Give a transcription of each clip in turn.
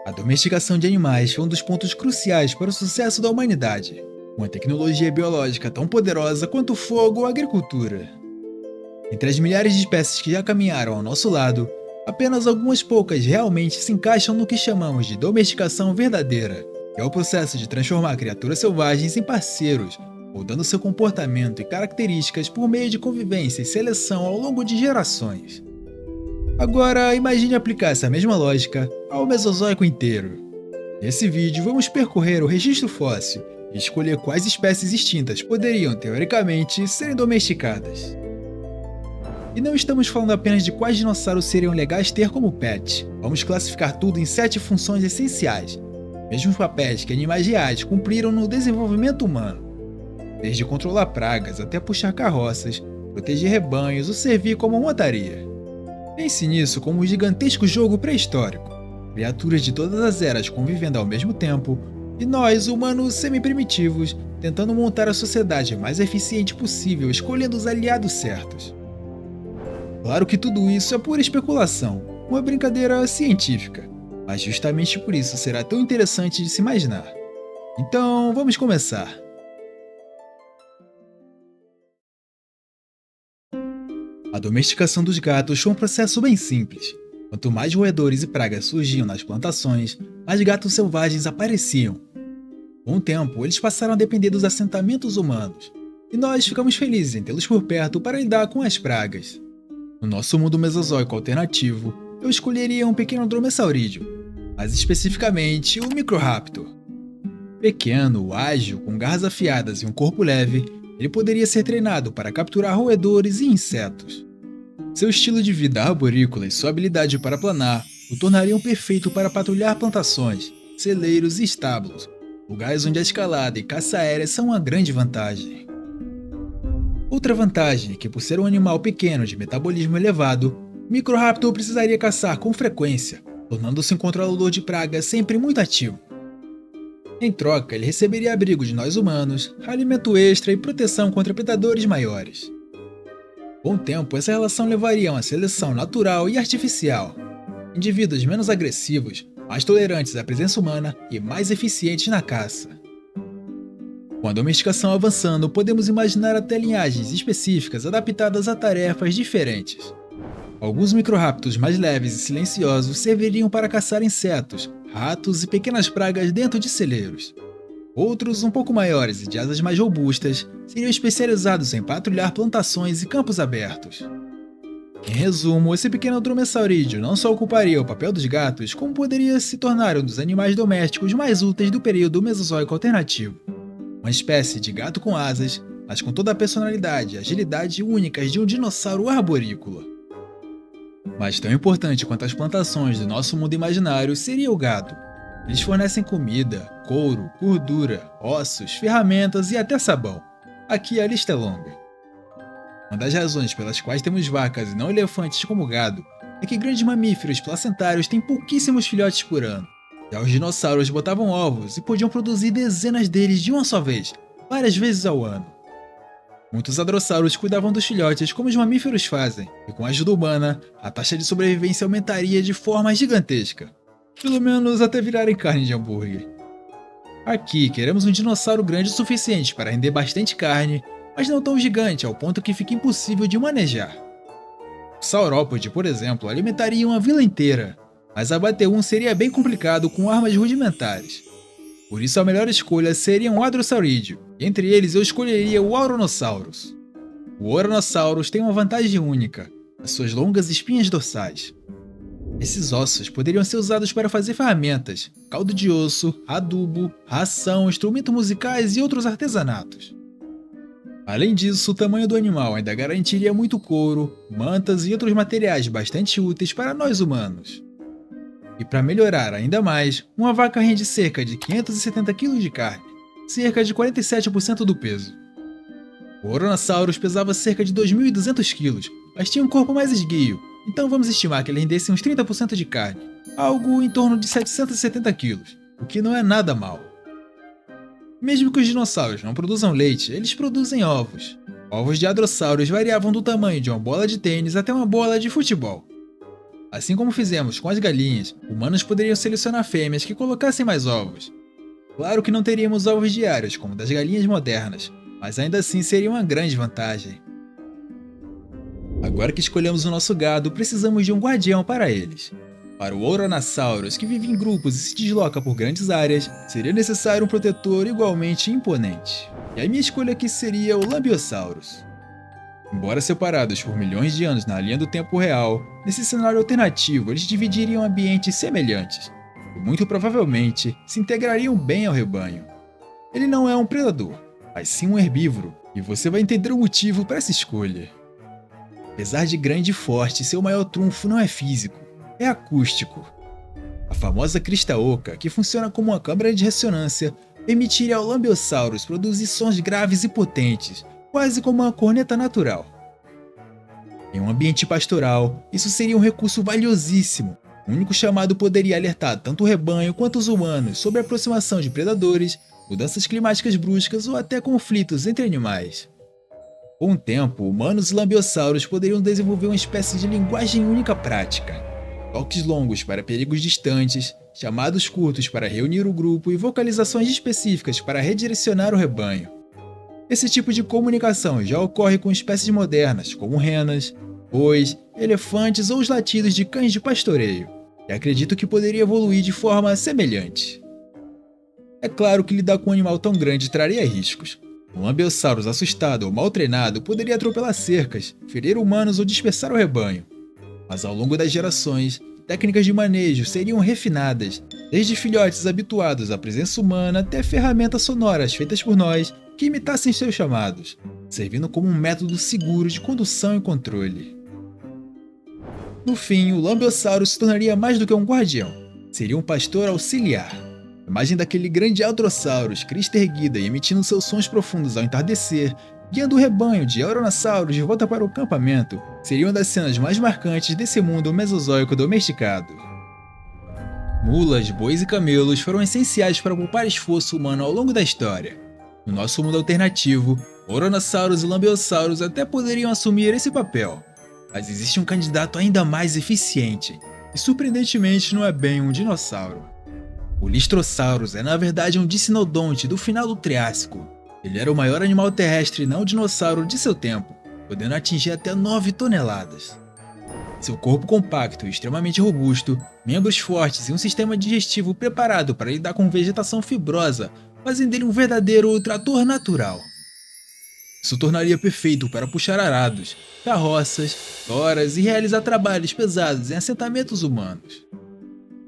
A domesticação de animais foi um dos pontos cruciais para o sucesso da humanidade. Uma tecnologia biológica tão poderosa quanto o fogo ou a agricultura. Entre as milhares de espécies que já caminharam ao nosso lado, apenas algumas poucas realmente se encaixam no que chamamos de domesticação verdadeira, que é o processo de transformar criaturas selvagens em parceiros, moldando seu comportamento e características por meio de convivência e seleção ao longo de gerações. Agora, imagine aplicar essa mesma lógica ao Mesozoico inteiro. Nesse vídeo, vamos percorrer o registro fóssil e escolher quais espécies extintas poderiam, teoricamente, serem domesticadas. E não estamos falando apenas de quais dinossauros seriam legais ter como pet. Vamos classificar tudo em 7 funções essenciais, mesmos papéis que animais reais cumpriram no desenvolvimento humano. Desde controlar pragas até puxar carroças, proteger rebanhos ou servir como montaria. Pense nisso como um gigantesco jogo pré-histórico, criaturas de todas as eras convivendo ao mesmo tempo, e nós, humanos semi-primitivos, tentando montar a sociedade mais eficiente possível escolhendo os aliados certos. Claro que tudo isso é pura especulação, uma brincadeira científica, mas justamente por isso será tão interessante de se imaginar. Então, vamos começar! A domesticação dos gatos foi um processo bem simples. Quanto mais roedores e pragas surgiam nas plantações, mais gatos selvagens apareciam. Com o tempo, eles passaram a depender dos assentamentos humanos, e nós ficamos felizes em tê-los por perto para lidar com as pragas. No nosso mundo mesozoico alternativo, eu escolheria um pequeno dromeosaurídeo, mais especificamente o Microraptor. Pequeno, ágil, com garras afiadas e um corpo leve, ele poderia ser treinado para capturar roedores e insetos. Seu estilo de vida arborícola e sua habilidade para planar o tornariam perfeito para patrulhar plantações, celeiros e estábulos, lugares onde a escalada e caça aérea são uma grande vantagem. Outra vantagem é que, por ser um animal pequeno de metabolismo elevado, o Microraptor precisaria caçar com frequência, tornando-se um controlador de pragas sempre muito ativo. Em troca, ele receberia abrigo de nós humanos, alimento extra e proteção contra predadores maiores. Com o tempo, essa relação levaria a uma seleção natural e artificial. Indivíduos menos agressivos, mais tolerantes à presença humana e mais eficientes na caça. Com a domesticação avançando, podemos imaginar até linhagens específicas adaptadas a tarefas diferentes. Alguns microraptors mais leves e silenciosos serviriam para caçar insetos, ratos e pequenas pragas dentro de celeiros. Outros, um pouco maiores e de asas mais robustas, seriam especializados em patrulhar plantações e campos abertos. Em resumo, esse pequeno dromeosaurídeo não só ocuparia o papel dos gatos, como poderia se tornar um dos animais domésticos mais úteis do período Mesozoico alternativo. Uma espécie de gato com asas, mas com toda a personalidade e agilidade únicas de um dinossauro arborícola. Mas tão importante quanto as plantações do nosso mundo imaginário seria o gado. Eles fornecem comida, couro, gordura, ossos, ferramentas e até sabão. Aqui a lista é longa. Uma das razões pelas quais temos vacas e não elefantes como gado é que grandes mamíferos placentários têm pouquíssimos filhotes por ano. Já os dinossauros botavam ovos e podiam produzir dezenas deles de uma só vez, várias vezes ao ano. Muitos hadrossauros cuidavam dos filhotes como os mamíferos fazem, e com a ajuda humana, a taxa de sobrevivência aumentaria de forma gigantesca. Pelo menos até virarem carne de hambúrguer. Aqui, queremos um dinossauro grande o suficiente para render bastante carne, mas não tão gigante ao ponto que fica impossível de manejar. O saurópode, por exemplo, alimentaria uma vila inteira, mas abater um seria bem complicado com armas rudimentares. Por isso a melhor escolha seria um hadrossaurídeo, e entre eles eu escolheria o Ouranosaurus. O Ouranosaurus tem uma vantagem única, as suas longas espinhas dorsais. Esses ossos poderiam ser usados para fazer ferramentas, caldo de osso, adubo, ração, instrumentos musicais e outros artesanatos. Além disso, o tamanho do animal ainda garantiria muito couro, mantas e outros materiais bastante úteis para nós humanos. E para melhorar ainda mais, uma vaca rende cerca de 570 kg de carne, cerca de 47% do peso. O Ouranosaurus pesava cerca de 2.200 kg, mas tinha um corpo mais esguio, então vamos estimar que ele rendesse uns 30% de carne, algo em torno de 770 kg, o que não é nada mal. Mesmo que os dinossauros não produzam leite, eles produzem ovos. Ovos de hadrossauros variavam do tamanho de uma bola de tênis até uma bola de futebol. Assim como fizemos com as galinhas, humanos poderiam selecionar fêmeas que colocassem mais ovos. Claro que não teríamos ovos diários como das galinhas modernas, mas ainda assim seria uma grande vantagem. Agora que escolhemos o nosso gado, precisamos de um guardião para eles. Para o Ouranosaurus, que vive em grupos e se desloca por grandes áreas, seria necessário um protetor igualmente imponente. E a minha escolha aqui seria o Lambeosaurus. Embora separados por milhões de anos na linha do tempo real, nesse cenário alternativo eles dividiriam ambientes semelhantes, e muito provavelmente se integrariam bem ao rebanho. Ele não é um predador, mas sim um herbívoro, e você vai entender o motivo para essa escolha. Apesar de grande e forte, seu maior trunfo não é físico, é acústico. A famosa crista oca, que funciona como uma câmara de ressonância, permitiria ao Lambeosaurus produzir sons graves e potentes, quase como uma corneta natural. Em um ambiente pastoral, isso seria um recurso valiosíssimo. O único chamado poderia alertar tanto o rebanho quanto os humanos sobre a aproximação de predadores, mudanças climáticas bruscas ou até conflitos entre animais. Com o tempo, humanos e Lambeosaurus poderiam desenvolver uma espécie de linguagem única prática. Toques longos para perigos distantes, chamados curtos para reunir o grupo e vocalizações específicas para redirecionar o rebanho. Esse tipo de comunicação já ocorre com espécies modernas, como renas, bois, elefantes ou os latidos de cães de pastoreio, e acredito que poderia evoluir de forma semelhante. É claro que lidar com um animal tão grande traria riscos. Um Lambeosaurus assustado ou mal treinado poderia atropelar cercas, ferir humanos ou dispersar o rebanho. Mas ao longo das gerações, técnicas de manejo seriam refinadas, desde filhotes habituados à presença humana até ferramentas sonoras feitas por nós que imitassem seus chamados, servindo como um método seguro de condução e controle. No fim, o Lambeosaurus se tornaria mais do que um guardião, seria um pastor auxiliar. A imagem daquele grande Altrosaurus, crista erguida e emitindo seus sons profundos ao entardecer, guiando o rebanho de Ouranosaurus de volta para o acampamento, seria uma das cenas mais marcantes desse mundo mesozoico domesticado. Mulas, bois e camelos foram essenciais para poupar esforço humano ao longo da história. No nosso mundo alternativo, Ouranosaurus e Lambeosaurus até poderiam assumir esse papel, mas existe um candidato ainda mais eficiente, e surpreendentemente não é bem um dinossauro. O Lystrosaurus é na verdade um dicinodonte do final do Triássico. Ele era o maior animal terrestre não dinossauro de seu tempo, podendo atingir até 9 toneladas. Seu corpo compacto e extremamente robusto, membros fortes e um sistema digestivo preparado para lidar com vegetação fibrosa fazem dele um verdadeiro trator natural. Isso tornaria perfeito para puxar arados, carroças, toras e realizar trabalhos pesados em assentamentos humanos.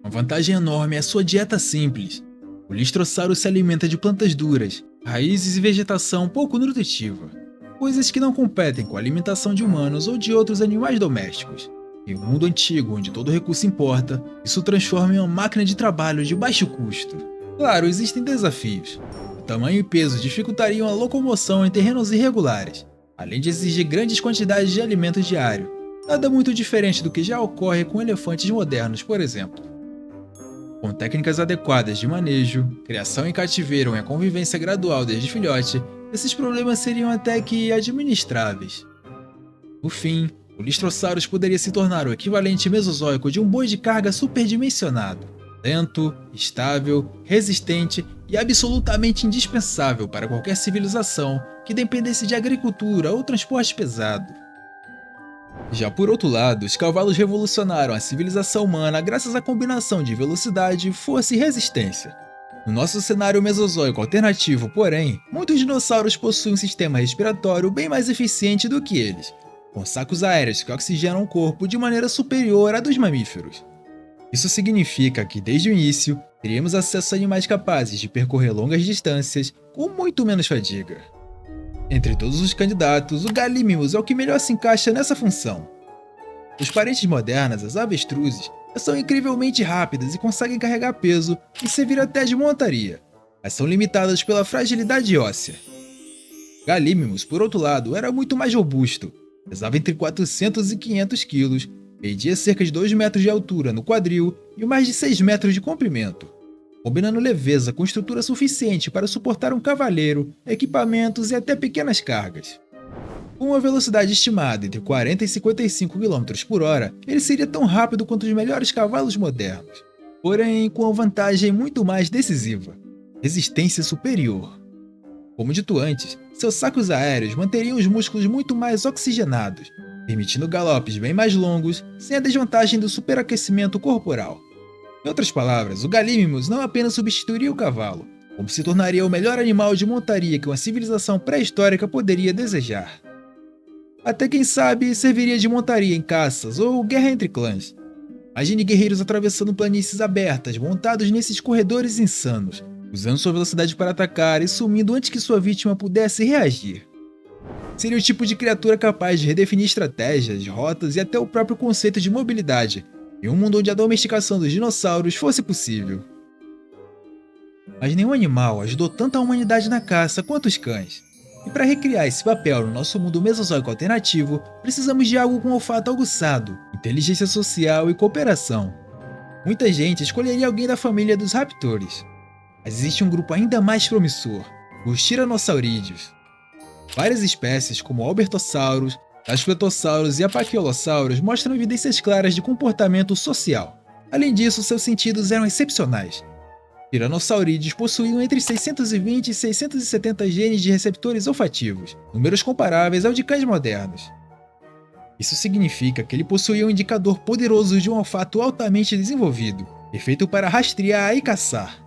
Uma vantagem enorme é a sua dieta simples. O Lystrosaurus se alimenta de plantas duras, raízes e vegetação pouco nutritiva, coisas que não competem com a alimentação de humanos ou de outros animais domésticos. Em um mundo antigo onde todo recurso importa, isso transforma em uma máquina de trabalho de baixo custo. Claro, existem desafios. O tamanho e peso dificultariam a locomoção em terrenos irregulares, além de exigir grandes quantidades de alimento diário, nada muito diferente do que já ocorre com elefantes modernos, por exemplo. Com técnicas adequadas de manejo, criação em cativeiro e a convivência gradual desde filhote, esses problemas seriam até que administráveis. No fim, o Lystrosaurus poderia se tornar o equivalente mesozoico de um boi de carga superdimensionado, lento, estável, resistente e absolutamente indispensável para qualquer civilização que dependesse de agricultura ou transporte pesado. Já por outro lado, os cavalos revolucionaram a civilização humana graças à combinação de velocidade, força e resistência. No nosso cenário mesozoico alternativo, porém, muitos dinossauros possuem um sistema respiratório bem mais eficiente do que eles, com sacos aéreos que oxigenam o corpo de maneira superior à dos mamíferos. Isso significa que, desde o início, teríamos acesso a animais capazes de percorrer longas distâncias com muito menos fadiga. Entre todos os candidatos, o Gallimimus é o que melhor se encaixa nessa função. Os parentes modernas, as avestruzes, são incrivelmente rápidas e conseguem carregar peso e servir até de montaria, mas são limitadas pela fragilidade óssea. Gallimimus, por outro lado, era muito mais robusto, pesava entre 400 e 500 quilos, media cerca de 2 metros de altura no quadril e mais de 6 metros de comprimento, combinando leveza com estrutura suficiente para suportar um cavaleiro, equipamentos e até pequenas cargas. Com uma velocidade estimada entre 40 e 55 km por hora, ele seria tão rápido quanto os melhores cavalos modernos. Porém, com uma vantagem muito mais decisiva: resistência superior. Como dito antes, seus sacos aéreos manteriam os músculos muito mais oxigenados, permitindo galopes bem mais longos, sem a desvantagem do superaquecimento corporal. Em outras palavras, o Galímemus não apenas substituiria o cavalo, como se tornaria o melhor animal de montaria que uma civilização pré-histórica poderia desejar. Até quem sabe serviria de montaria em caças ou guerra entre clãs. Imagine guerreiros atravessando planícies abertas, montados nesses corredores insanos, usando sua velocidade para atacar e sumindo antes que sua vítima pudesse reagir. Seria o tipo de criatura capaz de redefinir estratégias, rotas e até o próprio conceito de mobilidade, em um mundo onde a domesticação dos dinossauros fosse possível. Mas nenhum animal ajudou tanto a humanidade na caça quanto os cães. E para recriar esse papel no nosso mundo mesozoico alternativo, precisamos de algo com olfato aguçado, inteligência social e cooperação. Muita gente escolheria alguém da família dos raptores. Mas existe um grupo ainda mais promissor: os tiranossaurídeos. Várias espécies, como o Albertosaurus, Daspletosaurus e Apaquiolossauros, mostram evidências claras de comportamento social. Além disso, seus sentidos eram excepcionais. Tiranossaurídeos possuíam entre 620 e 670 genes de receptores olfativos, números comparáveis ao de cães modernos. Isso significa que ele possuía um indicador poderoso de um olfato altamente desenvolvido, perfeito para rastrear e caçar.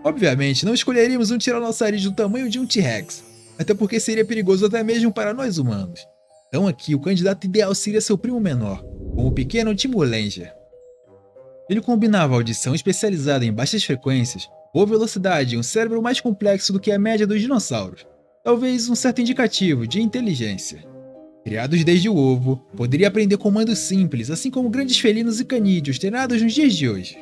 Obviamente, não escolheríamos um tiranossauro do tamanho de um T-Rex, até porque seria perigoso até mesmo para nós humanos. Então aqui o candidato ideal seria seu primo menor, como o pequeno Timur-Lenja. Ele combinava audição especializada em baixas frequências, boa velocidade e um cérebro mais complexo do que a média dos dinossauros, talvez um certo indicativo de inteligência. Criados desde o ovo, poderia aprender comandos simples, assim como grandes felinos e canídeos treinados nos dias de hoje.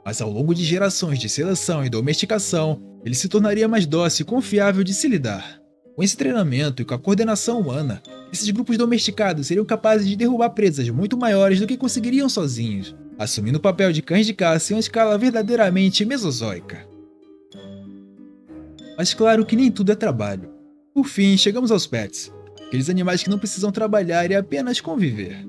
Mas ao longo de gerações de seleção e domesticação, ele se tornaria mais dócil e confiável de se lidar. Com esse treinamento e com a coordenação humana, esses grupos domesticados seriam capazes de derrubar presas muito maiores do que conseguiriam sozinhos, assumindo o papel de cães de caça em uma escala verdadeiramente mesozoica. Mas claro que nem tudo é trabalho. Por fim, chegamos aos pets, aqueles animais que não precisam trabalhar e apenas conviver.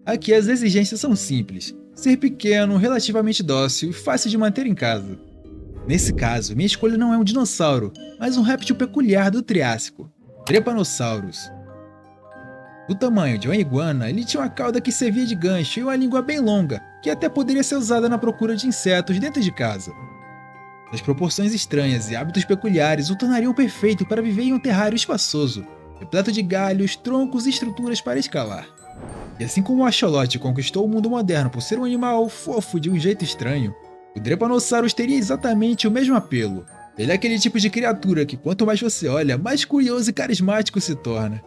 Aqui as exigências são simples: ser pequeno, relativamente dócil e fácil de manter em casa. Nesse caso, minha escolha não é um dinossauro, mas um réptil peculiar do Triássico, Drepanosaurus. Do tamanho de uma iguana, ele tinha uma cauda que servia de gancho e uma língua bem longa, que até poderia ser usada na procura de insetos dentro de casa. As proporções estranhas e hábitos peculiares o tornariam perfeito para viver em um terrário espaçoso, repleto de galhos, troncos e estruturas para escalar. E assim como o axolote conquistou o mundo moderno por ser um animal fofo de um jeito estranho, o Drepanosaurus teria exatamente o mesmo apelo. Ele é aquele tipo de criatura que quanto mais você olha, mais curioso e carismático se torna.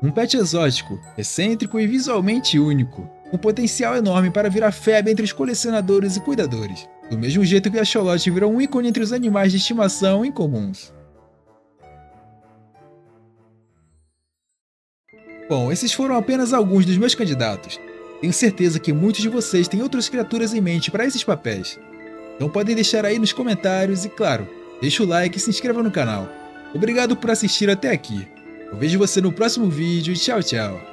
Um pet exótico, excêntrico e visualmente único, com potencial enorme para virar febre entre os colecionadores e cuidadores, do mesmo jeito que o axolote virou um ícone entre os animais de estimação incomuns. Bom, esses foram apenas alguns dos meus candidatos. Tenho certeza que muitos de vocês têm outras criaturas em mente para esses papéis. Então podem deixar aí nos comentários e, claro, deixa o like e se inscreva no canal. Obrigado por assistir até aqui. Eu vejo você no próximo vídeo e tchau, tchau.